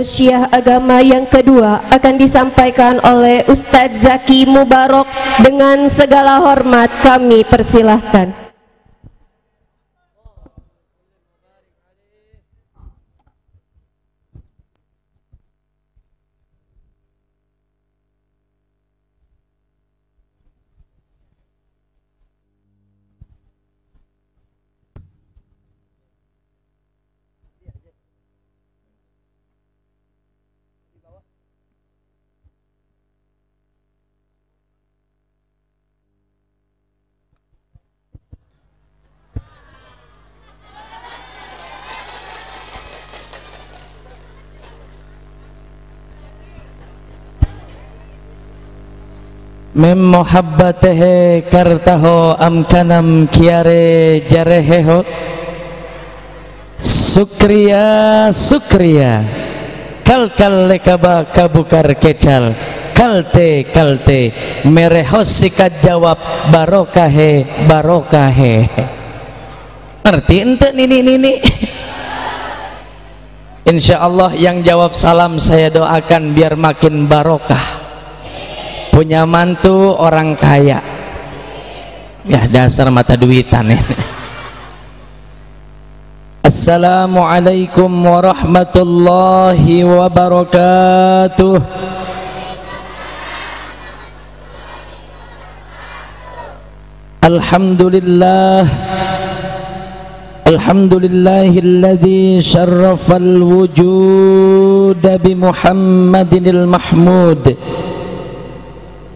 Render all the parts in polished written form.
tausiah agama yang kedua akan disampaikan oleh Ustadz Zaki Mubarak. Dengan segala hormat kami persilahkan. Mem muhabbatehe kartaho amkanam kiare jareheho. Sukriya sukriya kal lekaba kabukar kecal kalte merehos sikat jawab barokahe ngerti ente nini insyaallah yang jawab salam saya doakan biar makin barokah, punya mantu orang kaya ya, dasar mata duitan ini. Assalamualaikum warahmatullahi wabarakatuh. Alhamdulillah Alhamdulillahilladzi syarrafal wujuda bi Muhammadinil Mahmud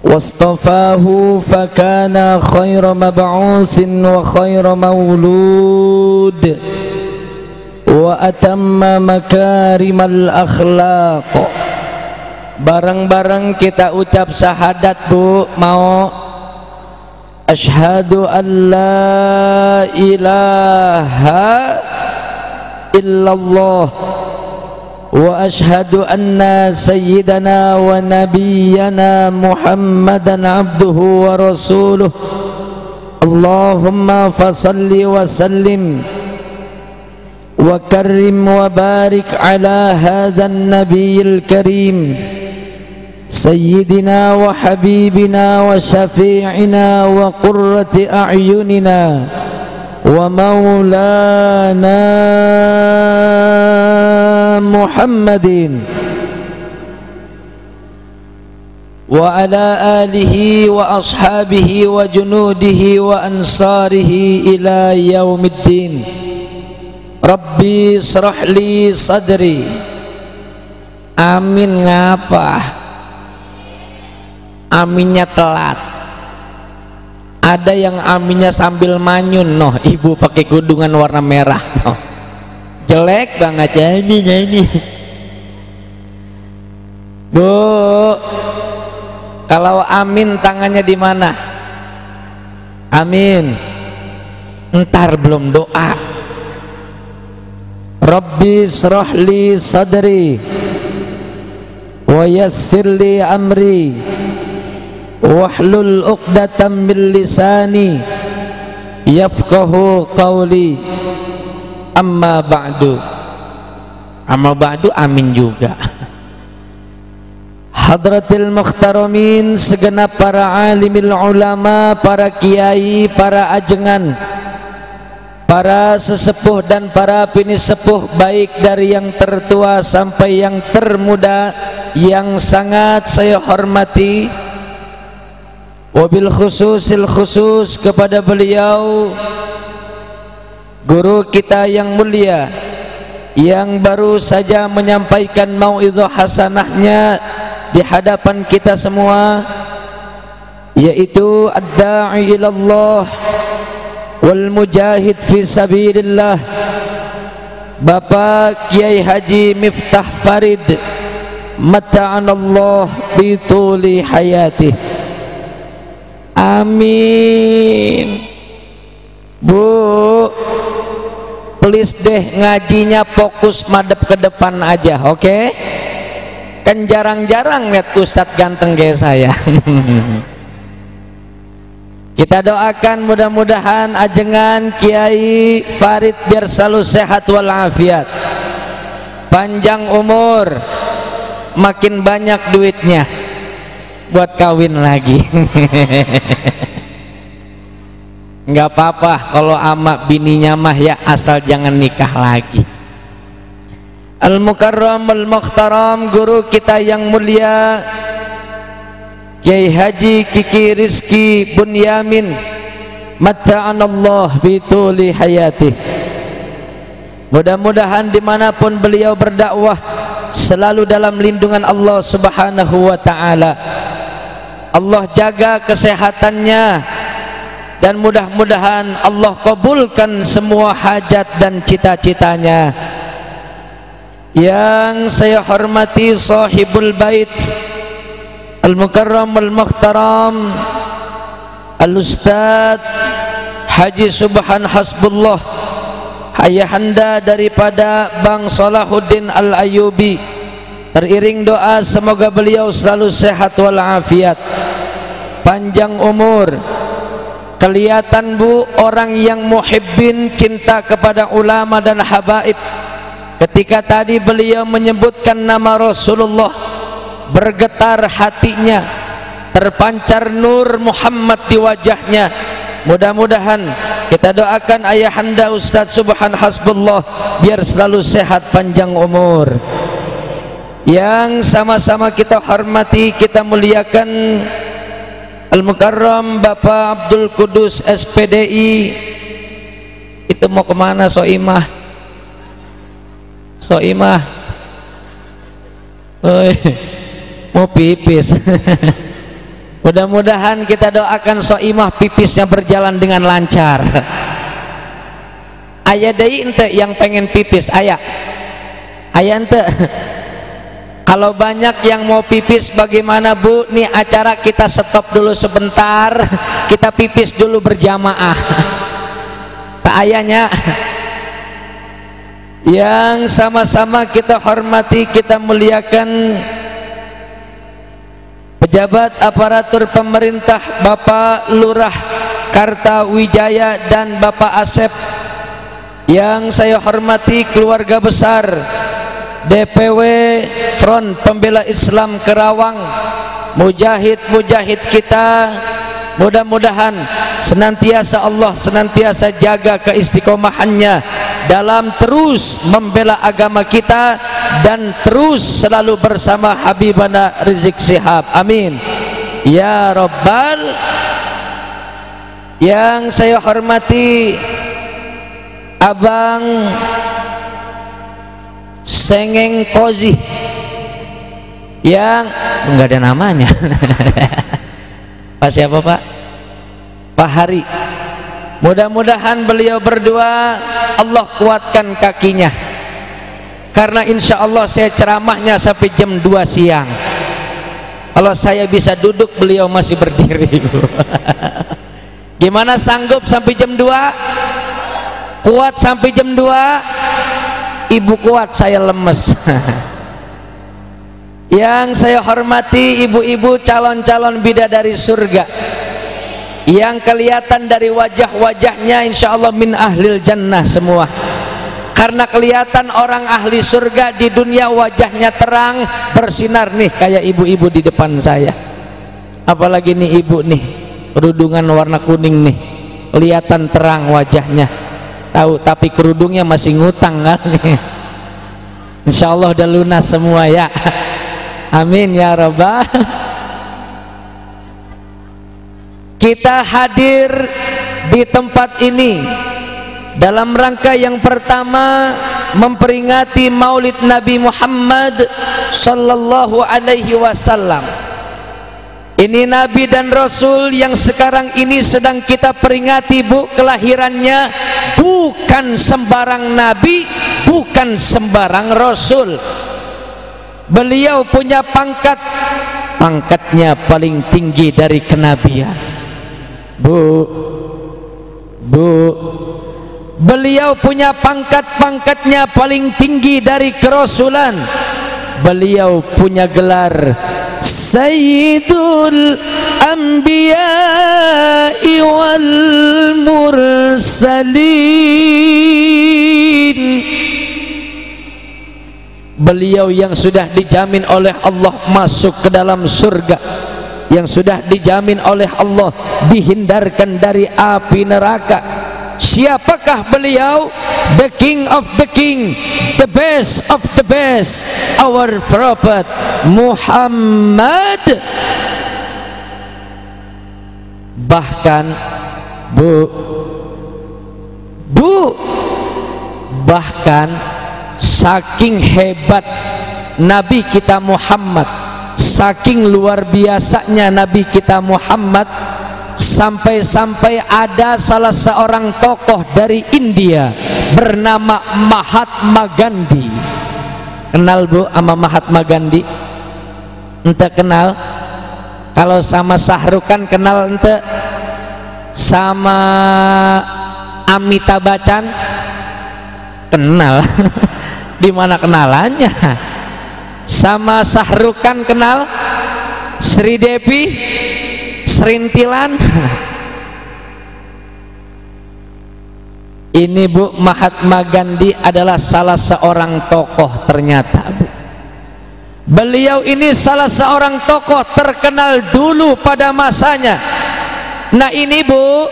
wastafahu fakana khaira mab'utsin wa khaira maulud wa atamma makarimal akhlaq. Bareng-bareng kita ucap syahadat Bu, mau asyhadu an la ilaha illallah wa asyhadu anna sayyidana wa nabiyyana Muhammadan abduhu wa rasuluh. Allahumma fasalli wa sallim wa karrim wa barik ala hadzal nabiyil karim sayyidina wa habibina wa syafi'ina wa qurrati a'yunina wa maulana Muhammadin wa ala alihi wa ashabihi wa junudihi wa ansarihi ila yaumiddin. Rabbi syrah li sadri. Amin ngapa? Aminnya telat. Ada yang aminnya sambil manyun, noh ibu pakai kudungan warna merah, noh jelek banget ya ini. Bu, kalau amin tangannya di mana? Amin. Entar belum doa. Rabbi syrah li sadri wa yassir li amri wahlul 'uqdatam min lisani yafqahu qawli. Amma ba'du amin juga. Hadratil mukhtaramin, segenap para alimil ulama, para kiai, para ajengan, para sesepuh dan para pinisepuh, baik dari yang tertua sampai yang termuda, yang sangat saya hormati. Wabil khususil khusus kepada beliau guru kita yang mulia, yang baru saja menyampaikan mau'idhah hasanahnya di hadapan kita semua, yaitu ad-da'i ilallah wal mujahid fi sabilillah, Bapak Kiai Haji Miftah Farid, mata'anallah bituli hayatih. Amin. Bu, please deh ngajinya fokus madep ke depan aja, oke? Okay? Kan jarang-jarang lihat Ustadz ganteng kayak saya. Kita doakan mudah-mudahan ajengan Kiai Farid biar selalu sehat walafiat. panjang umur, makin banyak duitnya buat kawin lagi. Nggak apa-apa kalau ama bininya mah ya, asal jangan nikah lagi. Al-Mukarram Al-Mukhtaram, guru kita yang mulia Kiai Haji Kiki Rizki Bunyamin, matta'anallah bituli hayatih. Mudah-mudahan dimanapun beliau berdakwah selalu dalam lindungan Allah Subhanahu wa ta'ala. Allah jaga kesehatannya, dan mudah-mudahan Allah kabulkan semua hajat dan cita-citanya. Yang saya hormati sahibul bait Al-Mukarram Al-Mukhtaram Al-Ustadz Haji Subhan Hasbullah, ayahanda daripada Bang Salahuddin Al-Ayubi, teriring doa semoga beliau selalu sehat walafiat, panjang umur. Kelihatan Bu, orang yang muhibbin, cinta kepada ulama dan habaib. Ketika tadi beliau menyebutkan nama Rasulullah, bergetar hatinya, terpancar nur Muhammad di wajahnya. Mudah-mudahan kita doakan ayahanda Ustadz Subhan Hasbullah biar selalu sehat, panjang umur. Yang sama-sama kita hormati, kita muliakan Al-Mukarram Bapak Abdul Kudus SPDI. Itu mau kemana Soimah? Soimah mau pipis. Mudah-mudahan kita doakan Soimah pipisnya berjalan dengan lancar. Ayah deui ente yang pengen pipis, ayah ente. Kalau banyak yang mau pipis bagaimana Bu? Nih acara kita stop dulu sebentar, kita pipis dulu berjamaah. Tak ayahnya. Yang sama-sama kita hormati, kita muliakan pejabat aparatur pemerintah Bapak Lurah Kartawijaya dan Bapak Asep. Yang saya hormati keluarga besar DPW Front Pembela Islam Kerawang, mujahid-mujahid kita, mudah-mudahan senantiasa Allah senantiasa jaga keistiqomahannya dalam terus membela agama kita dan terus selalu bersama Habibana Rizik Syihab, amin ya Rabbal. Yang saya hormati Abang Sengeng Kozi, yang enggak ada namanya. Pak siapa Pak? Pak Hari. Mudah-mudahan beliau berdua Allah kuatkan kakinya, karena insya Allah saya ceramahnya sampai jam 2 siang. Kalau saya bisa duduk, beliau masih berdiri. Gimana, sanggup sampai jam 2? Kuat sampai jam 2? Ibu kuat, saya lemes. Yang saya hormati ibu-ibu calon-calon bidadari surga, yang kelihatan dari wajah-wajahnya insya Allah min ahlil jannah semua. Karena kelihatan orang ahli surga di dunia wajahnya terang bersinar nih, kayak ibu-ibu di depan saya. Apalagi nih ibu nih, kerudungan warna kuning nih, kelihatan terang wajahnya. Tahu, tapi kerudungnya masih ngutang kan nih. Insya Allah udah lunas semua ya. Amin ya Rabbal. Kita hadir di tempat ini dalam rangka yang pertama memperingati Maulid Nabi Muhammad sallallahu alaihi wasallam. Ini Nabi dan Rasul yang sekarang ini sedang kita peringati Bu, kelahirannya bukan sembarang Nabi, bukan sembarang Rasul. Beliau punya pangkatnya paling tinggi dari kenabian. Bu, beliau punya pangkatnya paling tinggi dari kerasulan. Beliau punya gelar Sayyidul Anbiya'i wal Mursalin. beliau yang sudah dijamin oleh Allah masuk ke dalam surga, yang sudah dijamin oleh Allah dihindarkan dari api neraka. Siapakah beliau? The king of the king, the best of the best, our prophet Muhammad. Bahkan bahkan saking hebat Nabi kita Muhammad, saking luar biasanya Nabi kita Muhammad, sampai-sampai ada salah seorang tokoh dari India bernama Mahatma Gandhi. Kenal Bu sama Mahatma Gandhi? Ente kenal? Kalau sama Sahrukan kenal ente? Sama Amitabh Bachchan kenal? Di mana kenalannya? Sama Sahrukan kenal? Sri Devi, serintilan. Ini Bu, Mahatma Gandhi adalah salah seorang tokoh ternyata Bu. Beliau ini salah seorang tokoh terkenal dulu pada masanya. Nah ini Bu,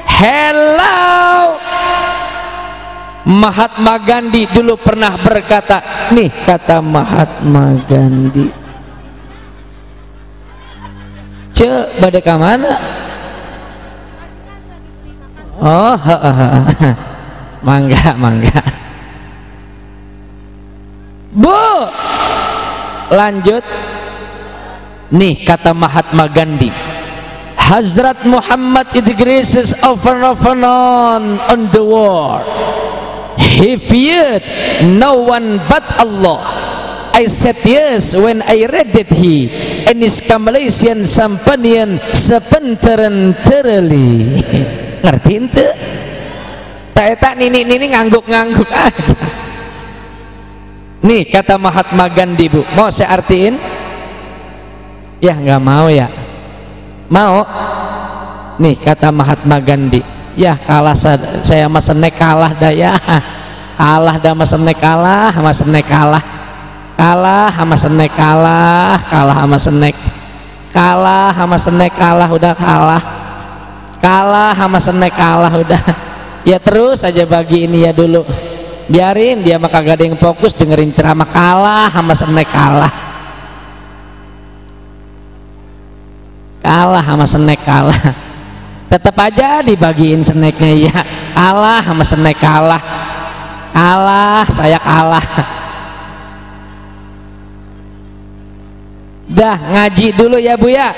hello, Mahatma Gandhi dulu pernah berkata, nih kata Mahatma Gandhi, cek pada ke mana? Oh, mangga. Bu, lanjut. Nih kata Mahatma Gandhi, Hazrat Muhammad is the greatest phenomenon on the world. He feared no one but Allah. I said yes when I read that he and his Malaysian companion sepenterenterly. Ngerti ente? Tak nini ngangguk-ngangguk aja. Nih kata Mahatma Gandhi Bu, mau saya artiin? Ya nggak mau ya? Mau? Nih kata Mahatma Gandhi, ya kalah saya mas senek kalah dah ya, kalah dah mas senek kalah sama senek kalah sama senek kalah sama senek kalah udah kalah sama senek kalah udah. Ya terus aja bagi ini ya dulu, biarin dia mah kagak ada yang fokus dengerin ceramah, kalah sama senek kalah sama senek kalah. Tetap aja dibagiin seneknya ya, kalah sama senek kalah saya kalah. Dah ngaji dulu ya Bu ya,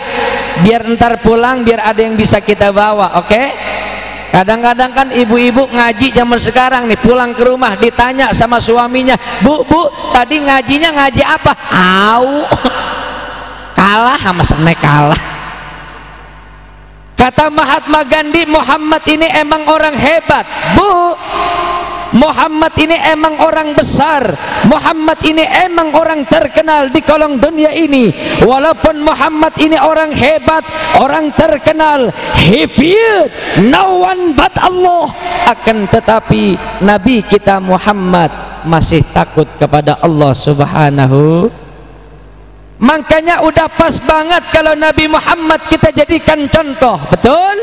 biar ntar pulang biar ada yang bisa kita bawa, oke? Kadang-kadang kan ibu-ibu ngaji zaman sekarang nih, pulang ke rumah ditanya sama suaminya, bu tadi ngajinya ngaji apa? Au, kalah sama senek kalah. Kata Mahatma Gandhi, Muhammad ini emang orang hebat Bu, Muhammad ini emang orang besar, Muhammad ini emang orang terkenal di kolong dunia ini. Walaupun Muhammad ini orang hebat, orang terkenal, he feared no one but Allah, akan tetapi Nabi kita Muhammad masih takut kepada Allah Subhanahu. Makanya udah pas banget kalau Nabi Muhammad kita jadikan contoh, betul?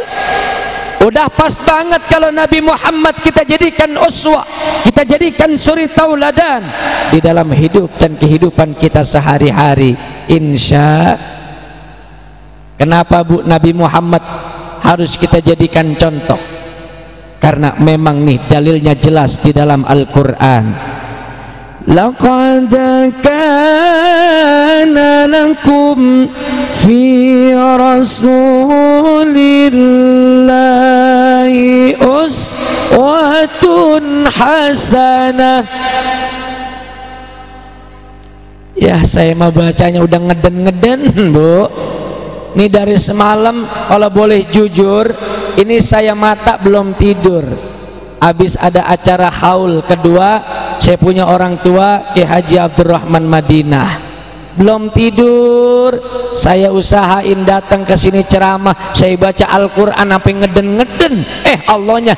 Udah pas banget kalau Nabi Muhammad kita jadikan uswah, kita jadikan suri tauladan di dalam hidup dan kehidupan kita sehari-hari. Insya. Kenapa Bu Nabi Muhammad harus kita jadikan contoh? Karena memang nih dalilnya jelas di dalam Al-Quran. Laqad kana lakum fi rasulillahi uswatun hasanah. Ya saya mah bacanya udah ngeden-ngeden Bu. Ini dari semalam kalau boleh jujur, ini saya mata belum tidur. Habis ada acara haul kedua, saya punya orang tua Ki Haji Abdurrahman Madinah, belum tidur. Saya usahain datang ke sini ceramah, saya baca Al-Quran sampai ngeden-ngeden. Allahnya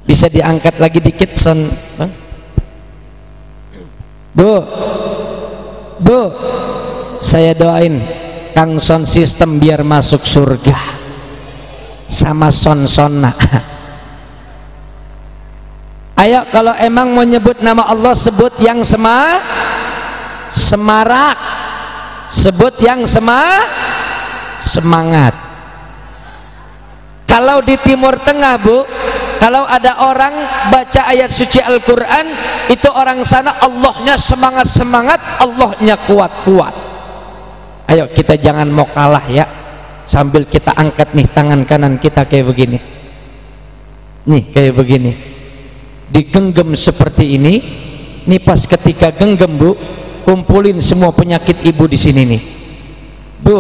Bisa diangkat lagi dikit son. Bu, saya doain Kang Son System biar masuk surga sama son-sona. Ayo kalau emang mau nyebut nama Allah sebut yang semarak, sebut yang semangat. Kalau di Timur Tengah Bu, kalau ada orang baca ayat suci Al-Quran, itu orang sana Allahnya semangat-semangat, Allahnya kuat-kuat. Ayo kita jangan mau kalah ya, sambil kita angkat nih tangan kanan kita kayak begini, nih kayak begini, digenggam seperti ini. Nih pas ketika genggam Bu, kumpulin semua penyakit ibu di sini nih Bu.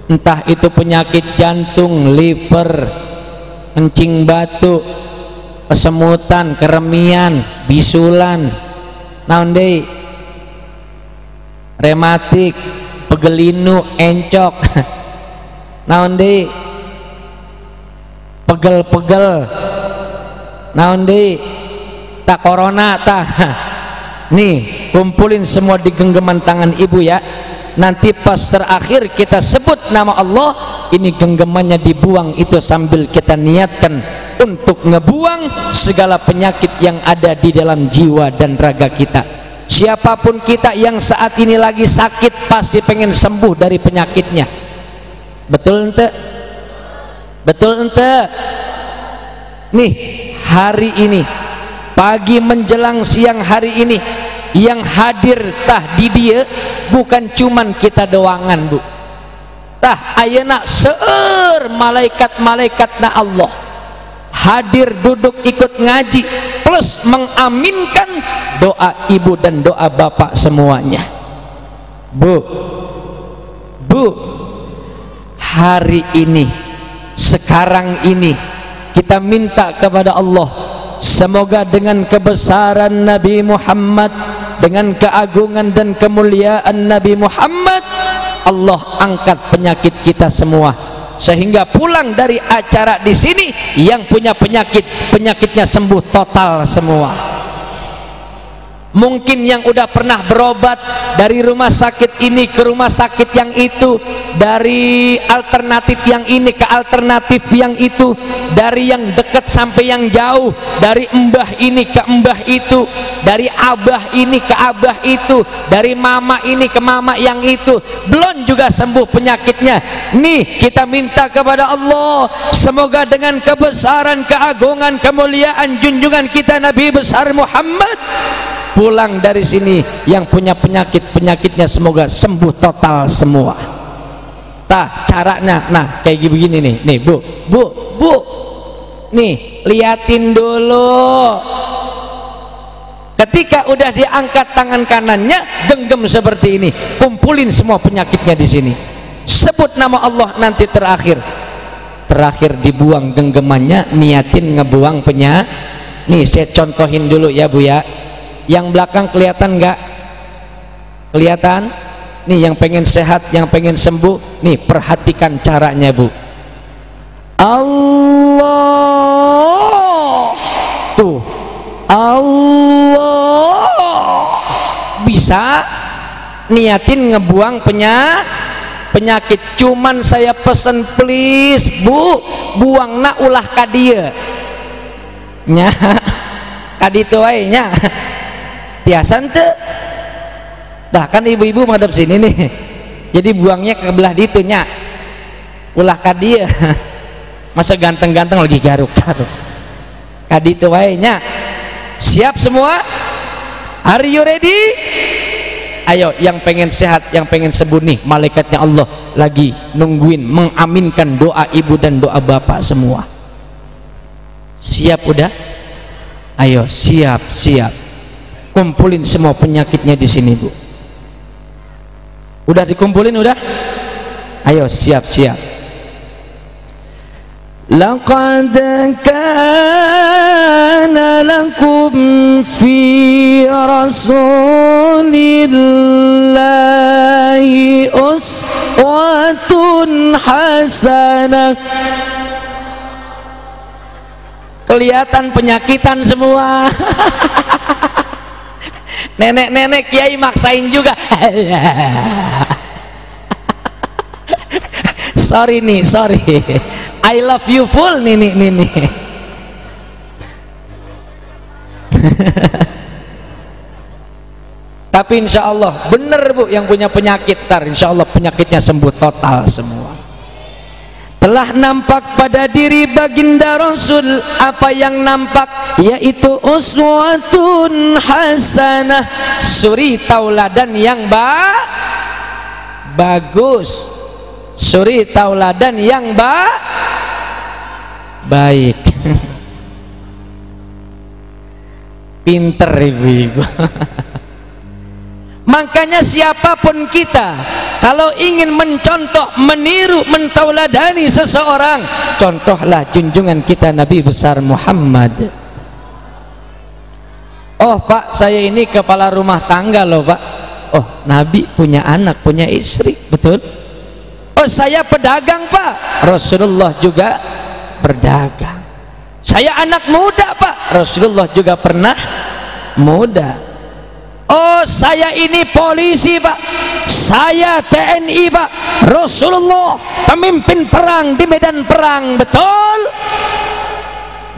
Entah itu penyakit jantung, liver, kencing batu, kesemutan, keremian, bisulan, naon deui, rematik, pegelinu, encok, naon deui, pegel-pegel, naon deui, tak corona tah. Nih kumpulin semua di genggaman tangan ibu ya. Nanti pas terakhir kita sebut nama Allah, ini genggamannya dibuang itu sambil kita niatkan untuk ngebuang segala penyakit yang ada di dalam jiwa dan raga kita. Siapapun kita yang saat ini lagi sakit pasti pengen sembuh dari penyakitnya. Betul ente? Betul ente? Nih hari ini, pagi menjelang siang hari ini, yang hadir tah di dia bukan cuman kita doangan Bu, tah ayeuna seueur malaikat-malaikatna Allah hadir duduk ikut ngaji plus mengaminkan doa ibu dan doa bapak semuanya. Bu, hari ini, sekarang ini kita minta kepada Allah, semoga dengan kebesaran Nabi Muhammad, dengan keagungan dan kemuliaan Nabi Muhammad, Allah angkat penyakit kita semua, sehingga pulang dari acara di sini yang punya penyakit, penyakitnya sembuh total semua. Mungkin yang udah pernah berobat dari rumah sakit ini ke rumah sakit yang itu, dari alternatif yang ini ke alternatif yang itu, dari yang dekat sampai yang jauh, dari mbah ini ke mbah itu, dari abah ini ke abah itu, dari mama ini ke mama yang itu, belum juga sembuh penyakitnya. Nih kita minta kepada Allah, semoga dengan kebesaran, keagungan, kemuliaan junjungan kita Nabi besar Muhammad, pulang dari sini yang punya penyakitnya semoga sembuh total semua. Tah caranya, nah kayak begini nih Bu, nih liatin dulu. Ketika udah diangkat tangan kanannya, genggam seperti ini, kumpulin semua penyakitnya di sini, sebut nama Allah. Nanti terakhir dibuang genggamannya, niatin ngebuang penyakit. Nih saya contohin dulu ya Bu ya. Yang belakang kelihatan nggak? Kelihatan? Nih yang pengen sehat, yang pengen sembuh, nih perhatikan caranya Bu. Allah, tuh Allah, bisa niatin ngebuang penyakit. Cuman saya pesen please Bu, buang na ulah kadia nya kaditu wae nya tiasan teu. Dah kan ibu-ibu menghadap sini nih, jadi buangnya ke belah ditu nya, ulah ka dieu. Masa ganteng-ganteng lagi garuk-garuk kaditu wae nya. Siap semua? Are you ready? Ayo yang pengen sehat, yang pengen sembuh nih, malaikatnya Allah lagi nungguin mengaminkan doa ibu dan doa bapak semua. Siap udah? Ayo siap. Kumpulin semua penyakitnya di sini Bu. Udah dikumpulin udah? Ayo siap. Laqad kana lakum fi rasulillahi uswatun hasanah kelihatan penyakitan semua. Nenek-nenek kiai maksain juga. Sorry nih, sorry, I love you full nih. Tapi insya Allah bener bu, yang punya penyakit tar insya Allah penyakitnya sembuh total semua. Telah nampak pada diri baginda Rasul apa yang nampak, yaitu uswatun hasanah, suri tauladan yang bagus, suri tauladan yang baik. Pinter ibu-ibu. Makanya siapapun kita kalau ingin mencontoh, meniru, mentauladani seseorang, contohlah junjungan kita Nabi besar Muhammad. Oh Pak, saya ini kepala rumah tangga loh Pak. Oh, Nabi punya anak, punya istri, betul? Oh, saya pedagang Pak. Rasulullah juga berdagang. Saya anak muda Pak. Rasulullah juga pernah muda. Oh, saya ini polisi Pak, saya TNI Pak. Rasulullah pemimpin perang di medan perang, betul?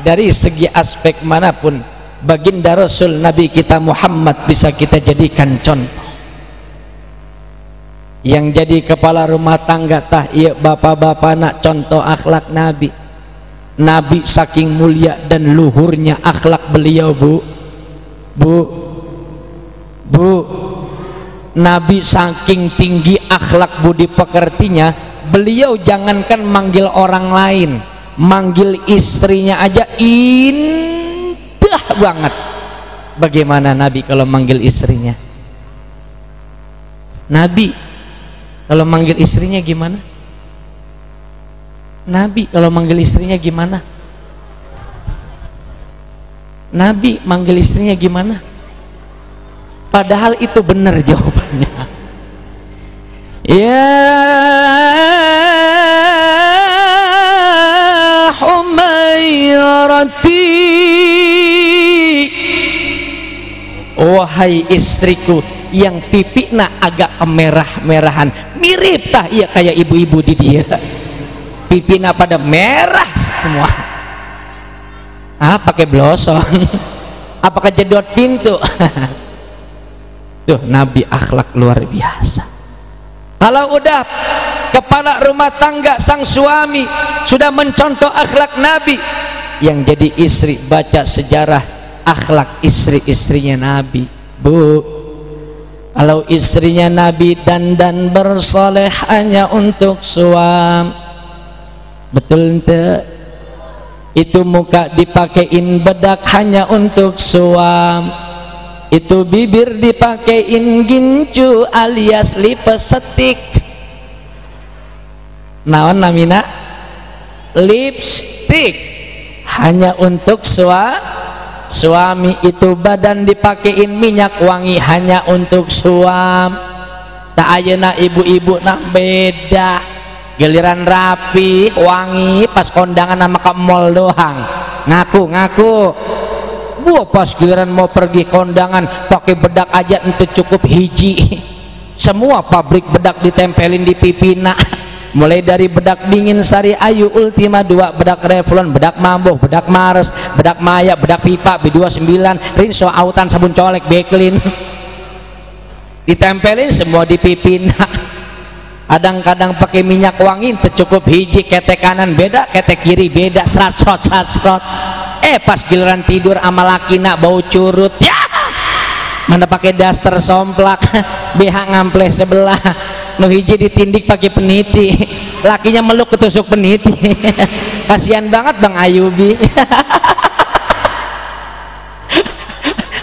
Dari segi aspek manapun baginda Rasul Nabi kita Muhammad bisa kita jadikan contoh. Yang jadi kepala rumah tangga tah iya bapak-bapak nak contoh akhlak Nabi. Nabi saking mulia dan luhurnya akhlak beliau bu, Nabi saking tinggi akhlak budi pekertinya, beliau jangankan manggil orang lain, manggil istrinya aja indah banget. Bagaimana Nabi kalau manggil istrinya? Nabi kalau manggil istrinya gimana? Nabi kalau manggil istrinya gimana? Nabi manggil istrinya gimana? Padahal itu benar jawabannya. Ya Humairati, wahai istriku yang pipina agak kemerah-merahan, mirip tah iya kayak ibu-ibu di dia, pipina pada merah semua. Pakai blosong, apakah jedot pintu? Tuh Nabi akhlak luar biasa. Kalau udah kepala rumah tangga sang suami sudah mencontoh akhlak Nabi, yang jadi istri baca sejarah akhlak istri-istrinya Nabi bu. Kalau istrinya Nabi dandan bersoleh hanya untuk suam, betul ente? Itu muka dipakein bedak hanya untuk suam, itu bibir dipakein gincu alias lipstick. Naon namina? Lipstick hanya untuk suami. Itu badan dipakein minyak wangi hanya untuk suam. Tak ayeuna ibu-ibu nak beda, giliran rapi wangi pas kondangan sama ke mall doang ngaku gua pas giliran mau pergi kondangan pakai bedak aja ente cukup hiji. Semua pabrik bedak ditempelin di pipina, mulai dari bedak dingin Sari Ayu Ultima 2, bedak Revlon, bedak Mambo, bedak Mars, bedak Maya, bedak Pipa, B29, Rinso, Autan, sabun colek, Beklin, ditempelin semua di pipina. Kadang-kadang pakai minyak wangi cukup hiji, ketek kanan beda, ketek kiri beda, srat-srot. Pas giliran tidur sama lakina bau curut ya, mana pakai daster somplak, BH ngampleh sebelah, nu hiji ditindik pakai peniti, lakinya meluk ketusuk peniti. Kasihan banget Bang Ayubi.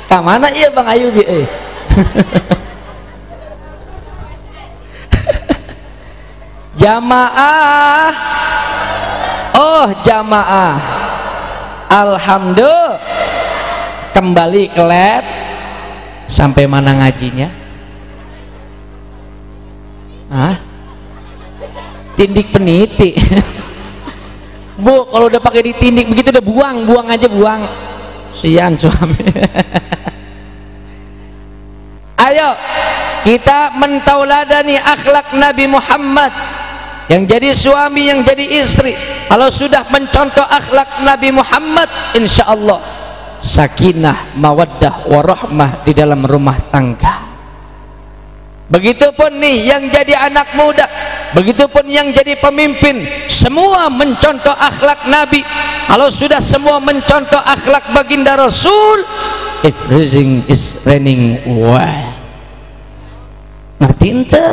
Kamana iya Bang Ayubi Jamaah, oh jamaah, alhamdulillah. Kembali ke lab. Sampai mana ngajinya? Tindik peniti. Bu, kalau udah pakai ditindik begitu udah buang aja, buang. Sian suami. Ayo kita mentauladani akhlak Nabi Muhammad, yang jadi suami, yang jadi istri. Kalau sudah mencontoh akhlak Nabi Muhammad, insya Allah sakinah, mawaddah, warahmah di dalam rumah tangga. Begitupun nih yang jadi anak muda, begitupun yang jadi pemimpin, semua mencontoh akhlak Nabi. Kalau sudah semua mencontoh akhlak baginda Rasul, everything is running well. Ngerti ente?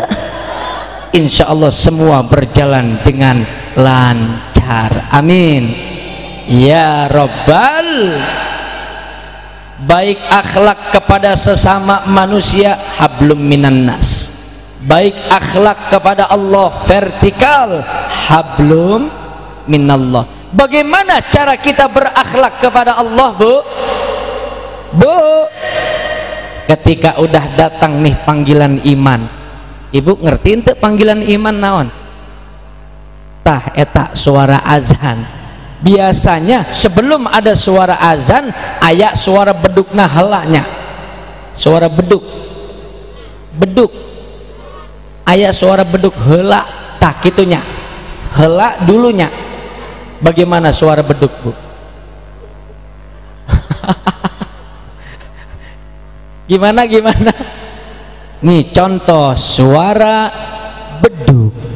Insya Allah semua berjalan dengan lancar. Amin ya Rabbal. Baik akhlak kepada sesama manusia, hablum minan nas. Baik akhlak kepada Allah, vertikal, hablum minallah. Bagaimana cara kita berakhlak kepada Allah, Bu? Bu, ketika udah datang nih panggilan iman, Ibu ngerti ente panggilan iman naon? Tah eta suara azan. Biasanya sebelum ada suara azan aya suara bedukna helanya, suara beduk aya suara beduk hela, tah kitunya hela dulunya. Bagaimana suara beduk, Bu? Gimana nih contoh suara beduk.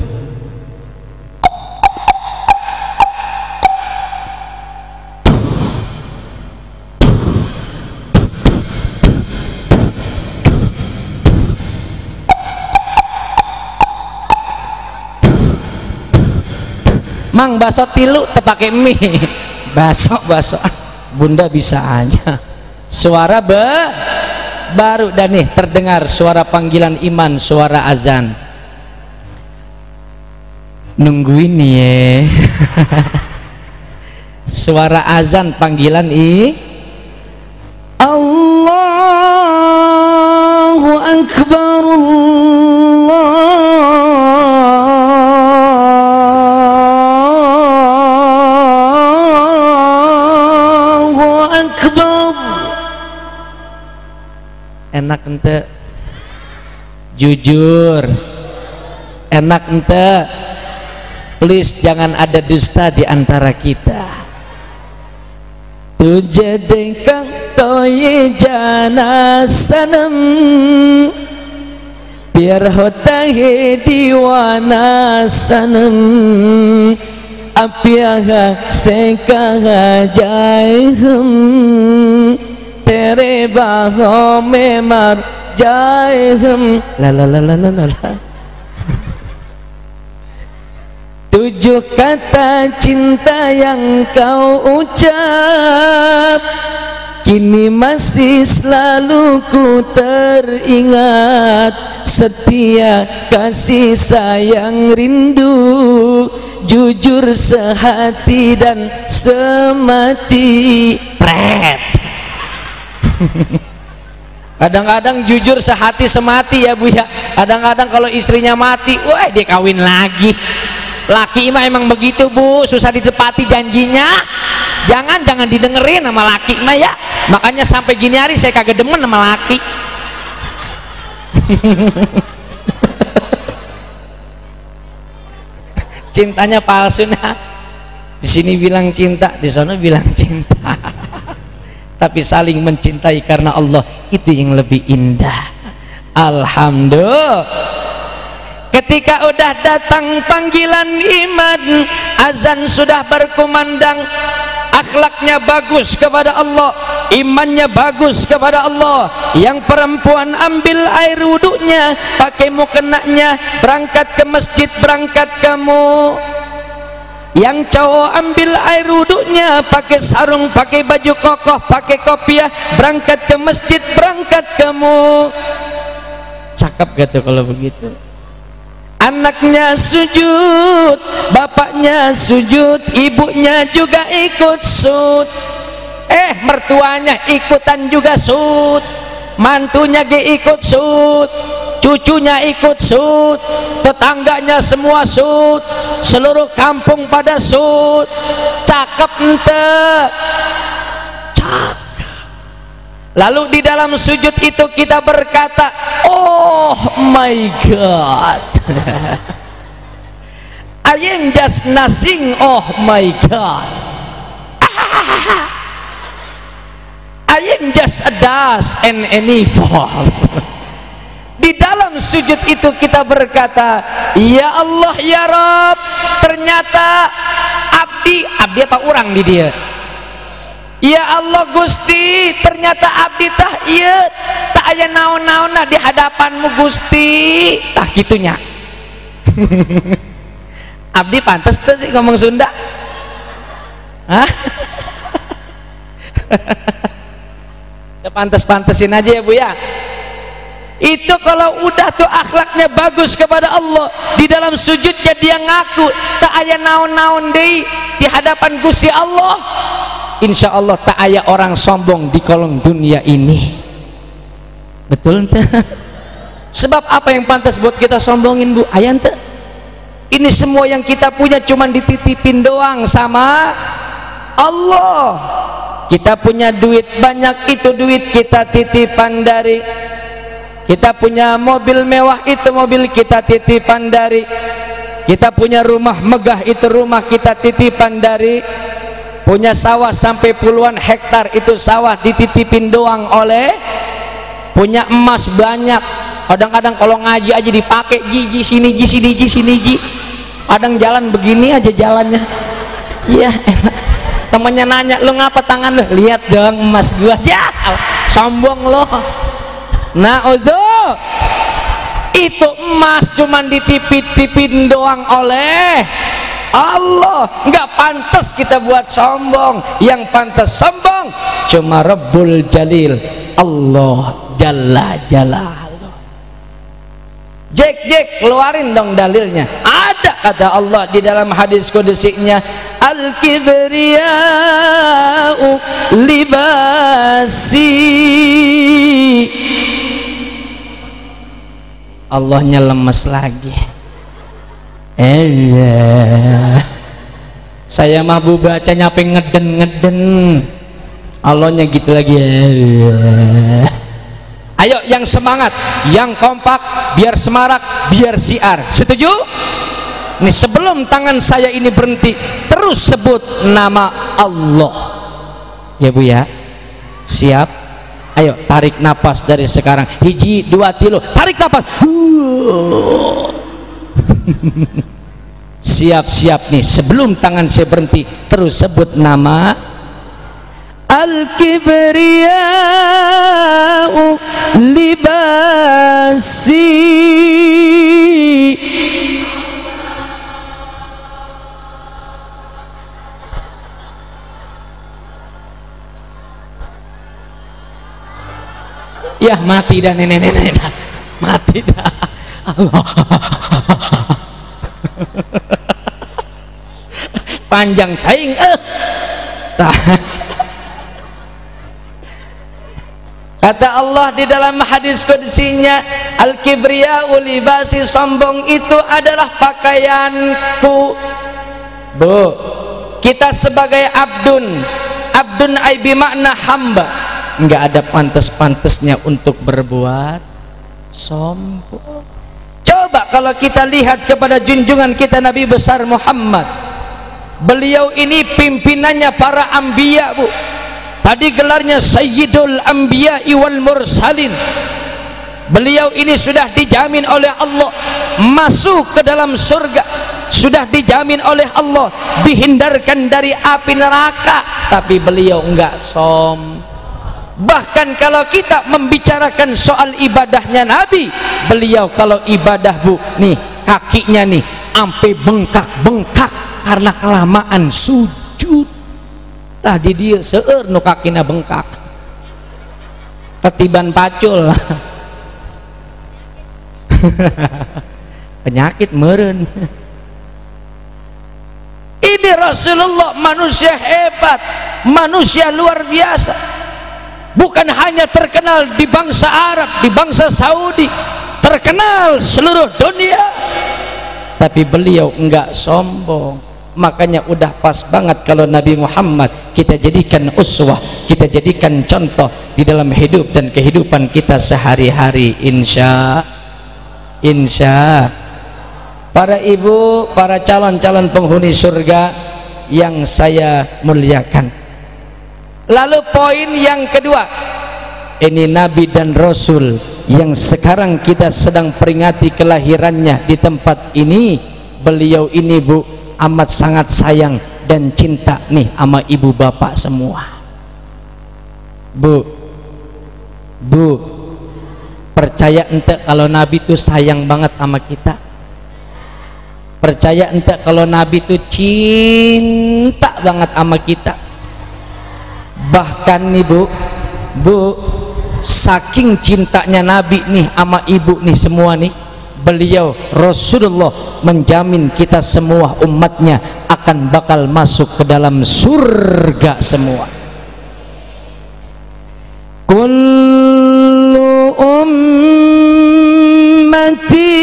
Mang baso tilu tepake mie. Baso Bunda bisa aja. Suara baru dan nih terdengar suara panggilan iman, suara azan. Nungguin ya. Suara azan panggilan Allahu Akbar, enak ente jujur, enak ente, please jangan ada dusta di antara kita. Tujadengkang toye jana sanam biar hotahe diwana sanam apiaha sekaha jaihem tere baho memar jaihem la la la la la la. 7 kata cinta yang kau ucap kini masih selalu ku teringat. Setia, kasih, sayang, rindu, jujur sehati dan semati. Pret. Kadang-kadang jujur sehati semati ya Bu ya. Kadang-kadang kalau istrinya mati, wah dia kawin lagi. Laki mah emang begitu Bu, susah ditepati janjinya. Jangan didengerin sama laki mah ya. Makanya sampai gini hari saya kagak demen sama laki. Cintanya palsu nah. Di sini bilang cinta, di sana bilang cinta. Tapi saling mencintai karena Allah, itu yang lebih indah. Alhamdulillah. Ketika udah datang panggilan iman, azan sudah berkumandang, akhlaknya bagus kepada Allah, imannya bagus kepada Allah. Yang perempuan ambil air wuduknya, pakai mukenanya, berangkat ke masjid, berangkat kamu. Yang cowok ambil air wuduknya, pakai sarung, pakai baju kokoh, pakai kopiah, berangkat ke masjid, berangkat kamu. Cakep gak tuh kalau begitu? Anaknya sujud, bapaknya sujud, ibunya juga ikut sujud. Mertuanya ikutan juga sujud, mantunya ge ikut sujud, cucunya ikut sud, tetangganya semua sud, seluruh kampung pada sud. Cakep ente? Cakep. Lalu di dalam sujud itu kita berkata, oh my God, I am just nothing, oh my God, I am just a dust and any fall. Di dalam sujud itu kita berkata, ya Allah ya Rabb, ternyata abdi apa orang di dia. Ya Allah Gusti, ternyata abdi tah ieu tak aya naon-naonna di hadapanmu Gusti. Tah kitunya. Abdi pantes tuh sih ngomong Sunda. Hah? Pantes-pantesin aja ya Bu ya. Itu kalau udah tuh akhlaknya bagus kepada Allah, di dalam sujudnya dia ngaku tak aya naon-naon deui di hadapan Gusti Allah, insya Allah tak aya orang sombong di kolong dunia ini. Betul ente? Sebab apa yang pantas buat kita sombongin Bu? Aya ente? Ini semua yang kita punya cuman dititipin doang sama Allah. Kita punya duit banyak, itu duit kita titipan dari. Kita punya mobil mewah, itu mobil kita titipan dari. Kita punya rumah megah, itu rumah kita titipan dari. Punya sawah sampai puluhan hektar, itu sawah dititipin doang oleh. Punya emas banyak, kadang-kadang kalau ngaji aja dipakai jiji sini ji sini ji sini ji. Kadang jalan begini aja jalannya. Iya enak. Temennya nanya, lu ngapa tangan lu? Lihat dong emas gua. Ya sombong lo. Nah itu emas cuman ditipin doang oleh Allah. Nggak pantas kita buat sombong. Yang pantas sombong cuma Rabbul Jalil, Allah Jalla Jalaluh. Jek keluarin dong dalilnya. Ada kata Allah di dalam hadis kudusinya, al-kibriya'u libasi. Allahnya lemes lagi. Saya mah Bu baca nyampe ngeden. Allahnya gitu lagi. Ayo yang semangat, yang kompak, biar semarak, biar siar. Setuju? Nih sebelum tangan saya ini berhenti, terus sebut nama Allah. Ya Bu ya. Siap? Ayo tarik napas dari sekarang. 1, 2, 3, tarik napas. Siap-siap nih, sebelum tangan saya berhenti, terus sebut nama. Al-kibriya'u libasi. Ya mati dah nenek-nenek, mati dah. Allah. Panjang taing kata Allah di dalam hadis qudsinya, al-kibriya'u libasi, sombong itu adalah pakaianku. Bu, kita sebagai abdun ay bimakna hamba, nggak ada pantas-pantasnya untuk berbuat sombong. Coba kalau kita lihat kepada junjungan kita Nabi besar Muhammad, beliau ini pimpinannya para anbiya Bu. Tadi gelarnya Sayyidul Anbiya wal Mursalin. Beliau ini sudah dijamin oleh Allah masuk ke dalam surga, sudah dijamin oleh Allah dihindarkan dari api neraka, tapi beliau enggak Bahkan kalau kita membicarakan soal ibadahnya Nabi, beliau kalau ibadah Bu, nih kakinya nih sampai bengkak-bengkak karena kelamaan sujud. Tadi dia seueur nu kakina bengkak, ketiban pacul. Penyakit meureun. Ini Rasulullah manusia hebat, manusia luar biasa. Bukan hanya terkenal di bangsa Arab, di bangsa Saudi, terkenal seluruh dunia, tapi beliau enggak sombong. Makanya udah pas banget kalau Nabi Muhammad kita jadikan uswah, kita jadikan contoh di dalam hidup dan kehidupan kita sehari-hari. Insya para ibu, para calon-calon penghuni surga yang saya muliakan. Lalu poin yang kedua, ini Nabi dan Rasul yang sekarang kita sedang peringati kelahirannya di tempat ini. Beliau ini Bu amat sangat sayang dan cinta nih sama ibu bapak semua. Bu, percaya ente kalau Nabi itu sayang banget sama kita? Percaya ente kalau Nabi itu cinta banget sama kita? Bahkan nih Bu, saking cintanya Nabi nih sama ibu nih semua nih, beliau Rasulullah menjamin kita semua umatnya akan bakal masuk ke dalam surga semua. Kullu ummati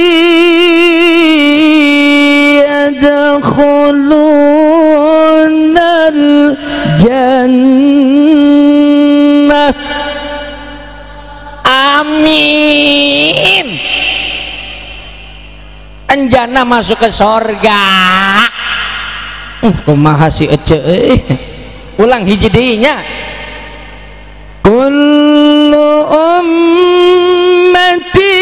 yadkhulunal jannah. Amin. Anjana masuk ke sorga. Kumaha si ece ulang hiji deui nya. Kullu ummati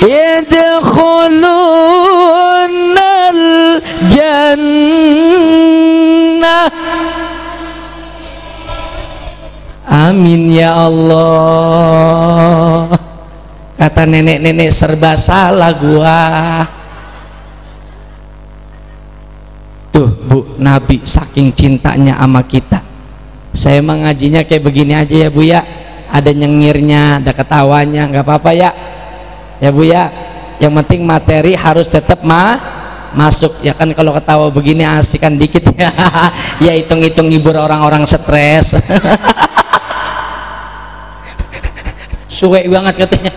yadkhulunal jannah. Amin ya Allah. Kata nenek-nenek serba salah gua. Tuh Bu, Nabi saking cintanya sama kita. Saya mengajinya kayak begini aja ya Bu ya, ada nyengirnya, ada ketawanya, nggak apa-apa ya Bu ya. Yang penting materi harus tetap masuk ya kan. Kalau ketawa begini asikan dikit ya. Ya hitung-hitung hibur orang-orang stres. Suwe banget katanya.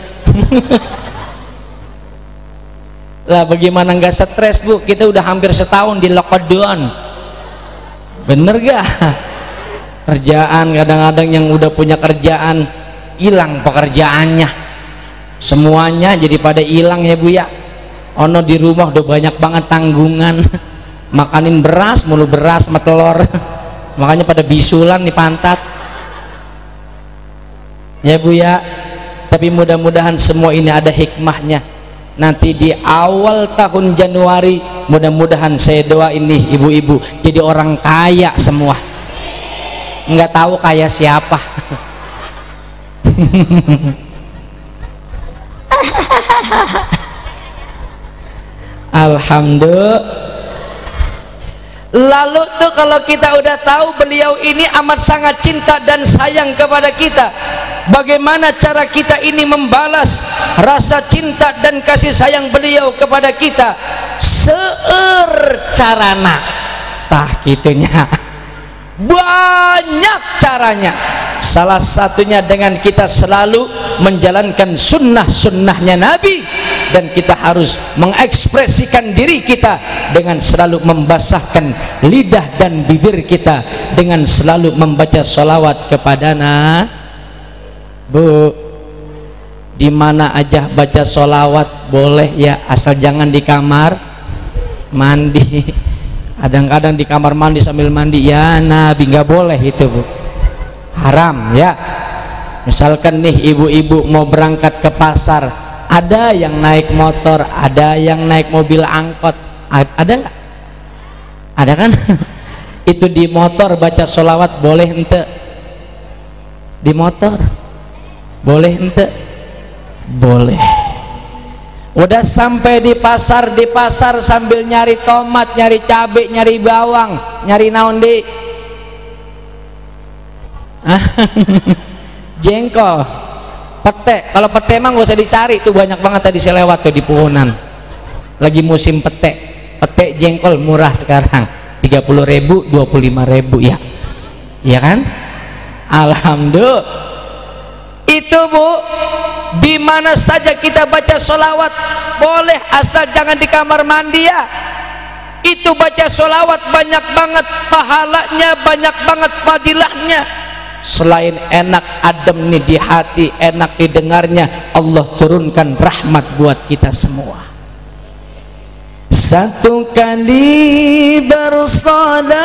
Lah bagaimana nggak stres Bu, kita udah hampir setahun di lockdown, bener gak? Kerjaan kadang-kadang yang udah punya kerjaan hilang pekerjaannya semuanya, jadi pada hilang ya Bu ya. Ono di rumah udah banyak banget tanggungan, makanin beras mulu, beras sama telur. Makanya pada bisulan di pantat ya Bu ya. Tapi mudah-mudahan semua ini ada hikmahnya. Nanti di awal tahun Januari mudah-mudahan saya doa ini ibu-ibu jadi orang kaya semua. Nggak tahu kaya siapa. Alhamdulillah. Lalu tuh kalau kita udah tahu beliau ini amat sangat cinta dan sayang kepada kita, bagaimana cara kita ini membalas rasa cinta dan kasih sayang beliau kepada kita? Seueur carana tah kitunya. Banyak caranya, salah satunya dengan kita selalu menjalankan sunnah-sunnahnya Nabi, dan kita harus mengekspresikan diri kita dengan selalu membasahkan lidah dan bibir kita dengan selalu membaca sholawat kepada Bu. Di mana aja baca sholawat boleh ya, asal jangan di kamar mandi. Kadang-kadang di kamar mandi sambil mandi ya Nabi, nggak boleh itu Bu, haram ya. Misalkan nih ibu-ibu mau berangkat ke pasar, ada yang naik motor, ada yang naik mobil angkot, ada nggak? Ada kan? Itu di motor baca sholawat boleh ente? Di motor boleh ente? Boleh. Udah sampai di pasar sambil nyari tomat, nyari cabai, nyari bawang, nyari naon di jengkol, pete. Kalau pete emang gak usah dicari tuh, banyak banget tadi saya lewat tuh di puhunan. Lagi musim pete jengkol murah sekarang, 30.000, 25.000 ya, iya kan? Alhamdulillah. Itu Bu, di mana saja kita baca sholawat boleh, asal jangan di kamar mandi ya. Itu baca sholawat banyak banget pahalanya, banyak banget fadilahnya. Selain enak adem nih di hati, enak didengarnya, Allah turunkan rahmat buat kita semua. Satu kali bersalawat,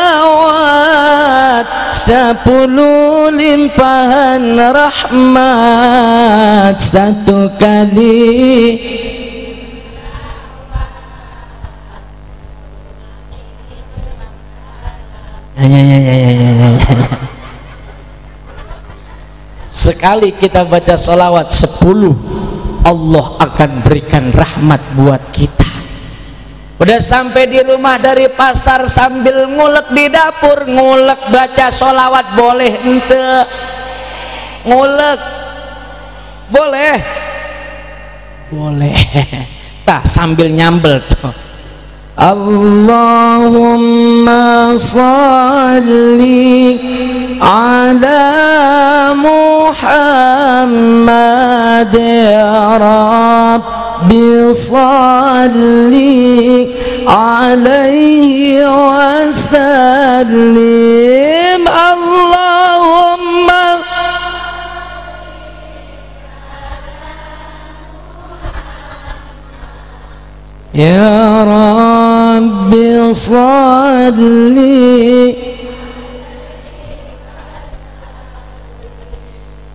10 limpahan rahmat. Satu kali sekali kita baca salawat 10, Allah akan berikan rahmat buat kita. Udah sampai di rumah dari pasar sambil ngulek di dapur, ngulek baca sholawat boleh ente? Ngulek boleh? Boleh. Tah sambil nyambel tuh. Allahumma salli ala Muhammad ya Rabbi salli alaihi wa sallim. Allahumma ya Rabbi salli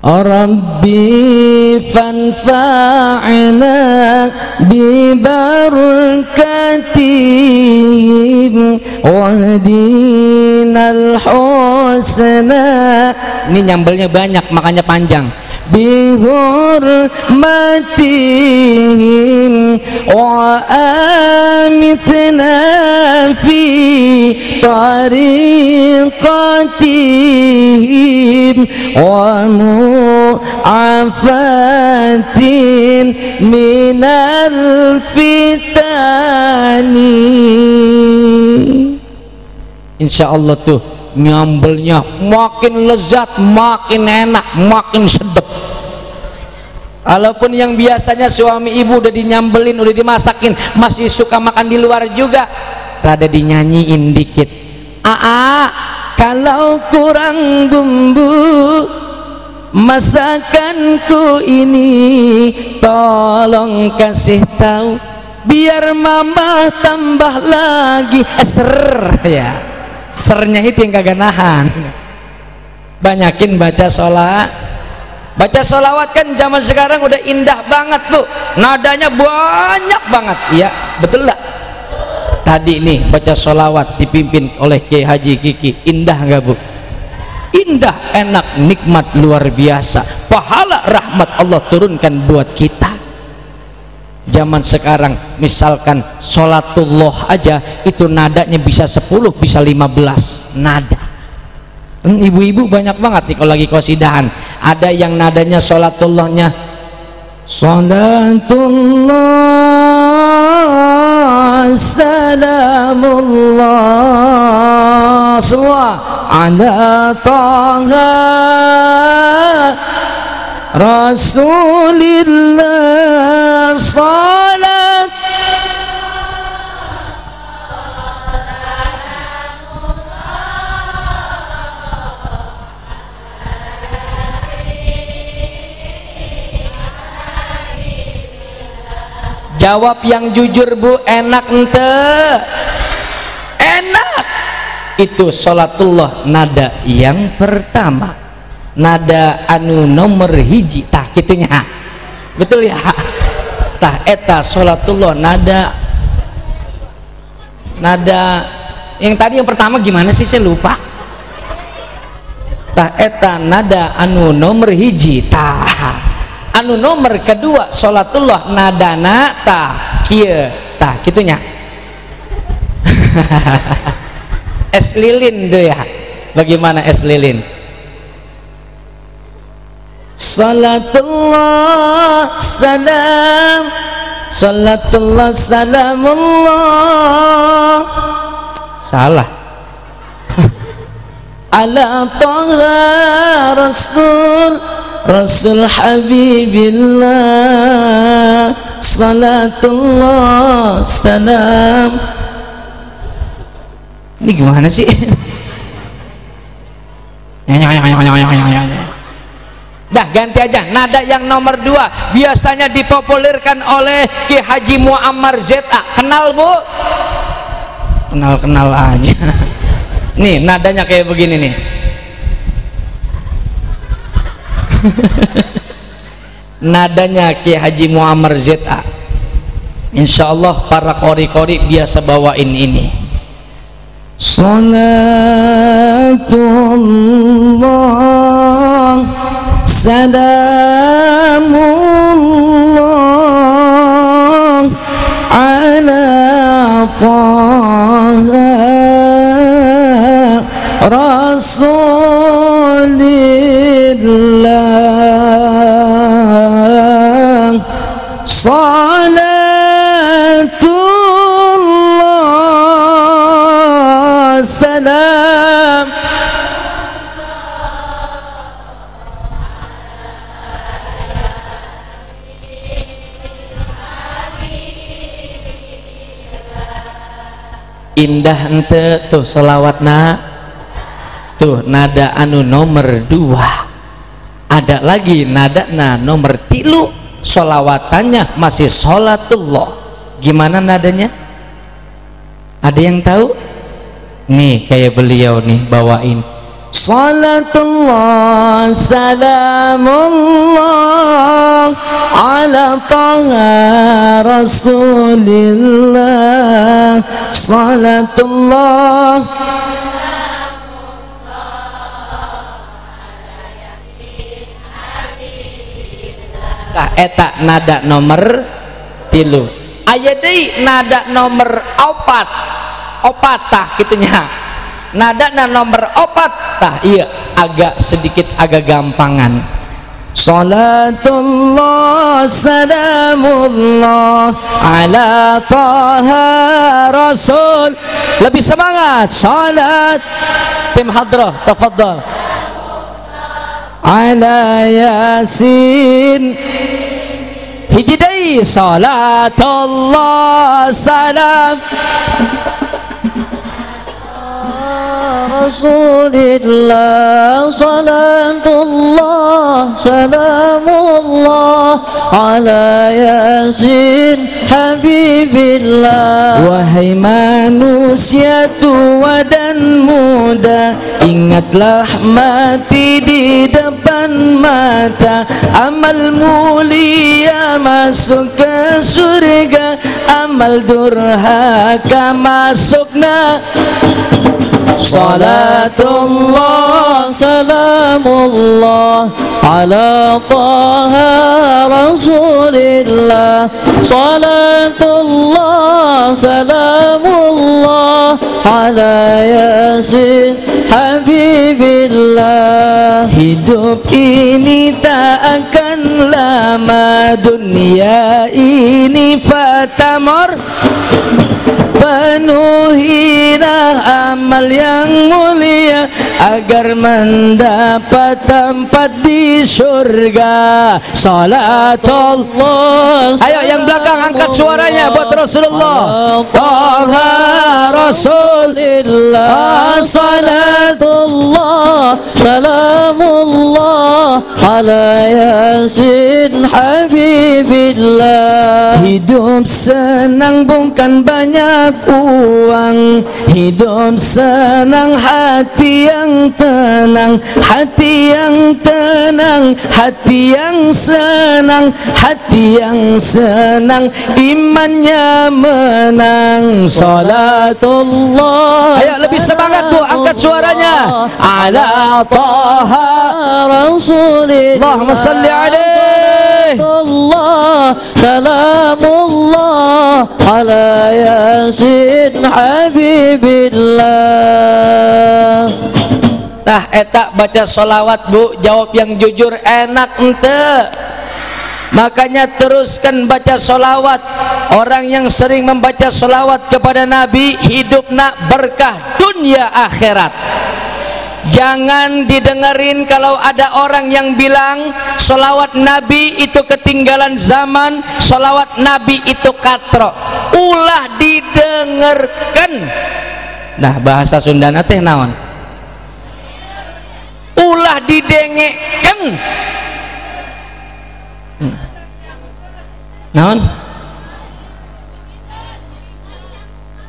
Rabbi fanfa'na bibarakatihim wahdinal husna. Ini nyambelnya banyak makanya panjang. Bihurmatihim wa amitna fi tariqatihim wa mu'afatin minal fitani. Insyaallah tuh nyambelnya makin lezat, makin enak, makin sedap. Walaupun yang biasanya suami ibu udah dinyambelin, udah dimasakin, masih suka makan di luar juga, rada dinyanyiin dikit. Kalau kurang bumbu masakanku ini, tolong kasih tahu biar mama tambah lagi ser ya. Sernya itu yang kagak nahan. Banyakin baca sholawat. Baca sholawat kan zaman sekarang udah indah banget bu, nadanya banyak banget. Iya betul lah. Tadi nih baca sholawat dipimpin oleh Kiai Haji Kiki, indah nggak bu? Indah, enak, nikmat, luar biasa. Pahala rahmat Allah turunkan buat kita. Zaman sekarang misalkan sholatullah aja itu nadanya bisa 10, bisa 15 nada. Ibu-ibu banyak banget nih kalau lagi qasidahan, ada yang nadanya sholatullahnya sholatullah salamullah semua ala taha Rasulillah salat. Jawab yang jujur bu, enak ente? Enak. Itu sholatullah nada yang pertama, nada anu nomor hiji, tah kitunya betul ya. Tah eta sholatullah nada yang tadi yang pertama gimana sih, saya lupa. Tah eta nada anu nomor hiji, tah anu nomor kedua sholatullah nadana tah kieu, tah kitunya. Es lilin tuh ya, bagaimana es lilin? Salatullah salam, salatullah salamullah, salah. Ala taha rasul Rasul Habibillah, salatullah salam. Ini gimana sih? Dah ganti aja nada yang nomor 2, biasanya dipopulerkan oleh Ki Haji Muammar ZA. Kenal Bu? Kenal aja. Nih nadanya kayak begini nih. Nadanya Ki Haji Muammar ZA. Insya Allah para kori-kori biasa bawain ini. Salatullah salamullah ala taha rasulillah salatullah salam. Indah ente tuh sholawatna tuh nada anu nomor 2. Ada lagi nada nomor 3, sholawatannya masih sholatullah. Gimana nadanya? Ada yang tahu? Nih kayak beliau nih bawain salatullah salamullah ala taha rasulillah salatullah. Tah eta nada nomor 3. Aya deui nada nomor 4 tah kitunya. Nada nomor 4 tah iya agak sedikit agak gampangan. Salatullah salamullah ala taha rasul. Lebih semangat. Salat tim hadrah tafadhal ala yasin. Hiji deui salatullah salam Rasulillah salatullah salamullah ala yasin habibillah. Wahai manusia tua dan muda, ingatlah mati di depan mata. Amal mulia masuk ke surga, amal durhaka masukna. Salatullah salamullah ala taha rasulillah. Salatullah salamullah ala yasin habibillah. Hidup ini tak akan lama, dunia ini patamor. Penuhilah amal yang mulia agar mendapat tempat di surga. Salatullah. Ayo yang belakang angkat suaranya buat Rasulullah. Taha Rasulillah. Salatullah salamullah ala yasin habibillah. Hidup senang bukan banyak uang, hidup senang hati yang tenang, hati yang tenang, hati yang senang, hati yang senang, imannya menang. Salatullah. Ayo lebih semangat Bu, angkat suaranya. Ala taha rasulillah. Allahumma salli alaihi. Salamullah ala yasin habibillah. Tah eta baca sholawat Bu, jawab yang jujur enak ente. Makanya teruskan baca sholawat. Orang yang sering membaca sholawat kepada Nabi, hidupna berkah dunia akhirat. Jangan didengerin kalau ada orang yang bilang sholawat Nabi itu ketinggalan zaman, sholawat Nabi itu katro. Ulah didengarkan. Nah, bahasa Sundana teh naon? Ulah didengekan. Naon?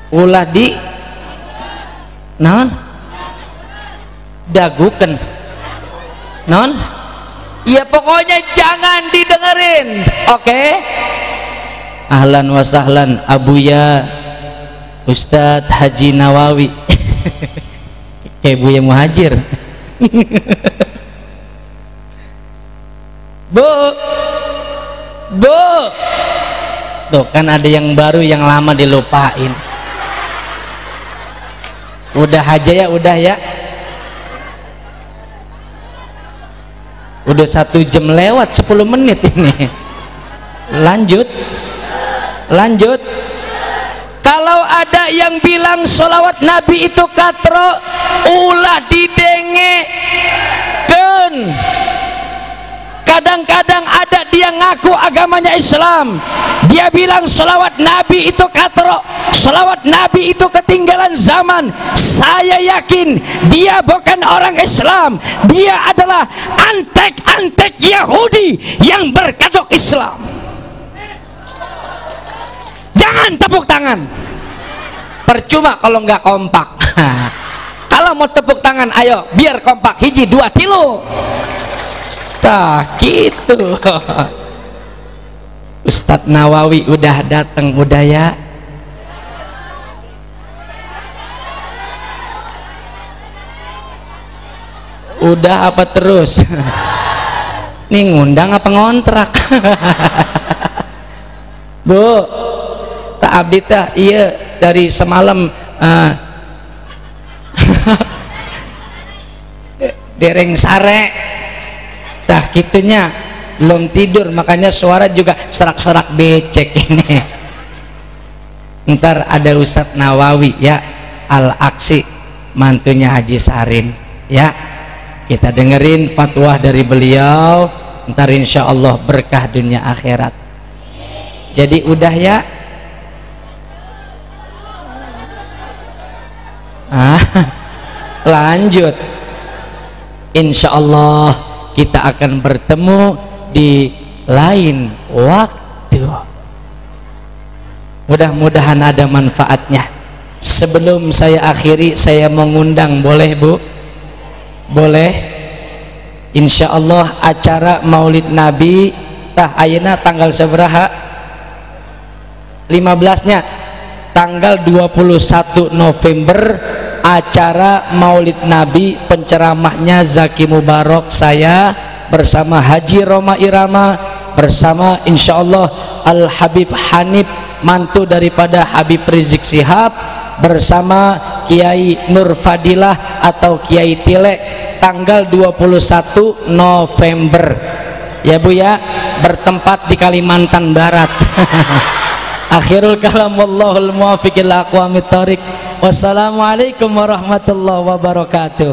Ulah di naon? Daguken. Non? Ya pokoknya jangan didengerin. Oke? Ahlan wa sahlan Abuya Ustadz Haji Nawawi. Kayak Buya Muhajir. Bu. Tuh kan ada yang baru, yang lama dilupain. Udah aja ya, udah ya. Udah 1 jam lewat 10 menit ini. Lanjut. Kalau ada yang bilang sholawat Nabi itu katro, ulah didengekeun. Kadang-kadang ada dia ngaku agamanya Islam, dia bilang sholawat Nabi itu katro, sholawat Nabi itu ketinggalan zaman. Saya yakin dia bukan orang Islam, dia adalah antek-antek Yahudi yang berkedok Islam. Jangan tepuk tangan, percuma kalau nggak kompak. Kalau mau tepuk tangan, ayo biar kompak, 1 2 3. Tah gitu. Ustadz Nawawi udah datang, udah ya. Udah apa terus? Nih ngundang apa ngontrak? Bu, tak abdi tah iya dari semalam dereng sare. Tah kitunya belum tidur, makanya suara juga serak-serak becek ini. Ntar ada Ustadz Nawawi ya, Al-Aksi, mantunya Haji Sarim ya, kita dengerin fatwa dari beliau. Ntar insya Allah berkah dunia akhirat. Jadi udah ya. Lanjut. Insya Allah kita akan bertemu di lain waktu. Mudah-mudahan ada manfaatnya. Sebelum saya akhiri, saya mengundang, boleh Bu? Boleh? Insya Allah acara Maulid Nabi tah ayeuna tanggal sabaraha? 15-nya tanggal 21 November, acara Maulid Nabi, penceramahnya Zaki Mubarok, saya bersama Haji Roma Irama, bersama insya Allah Al Habib Hanif, mantu daripada Habib Rizik Sihab, bersama Kiai Nur Fadilah atau Kiai Tile, tanggal 21 November ya Bu ya, bertempat di Kalimantan Barat. Akhirul kalam, wallahul muwaffiq ila aqwamit thoriq. Wassalamualaikum warahmatullahi wabarakatuh.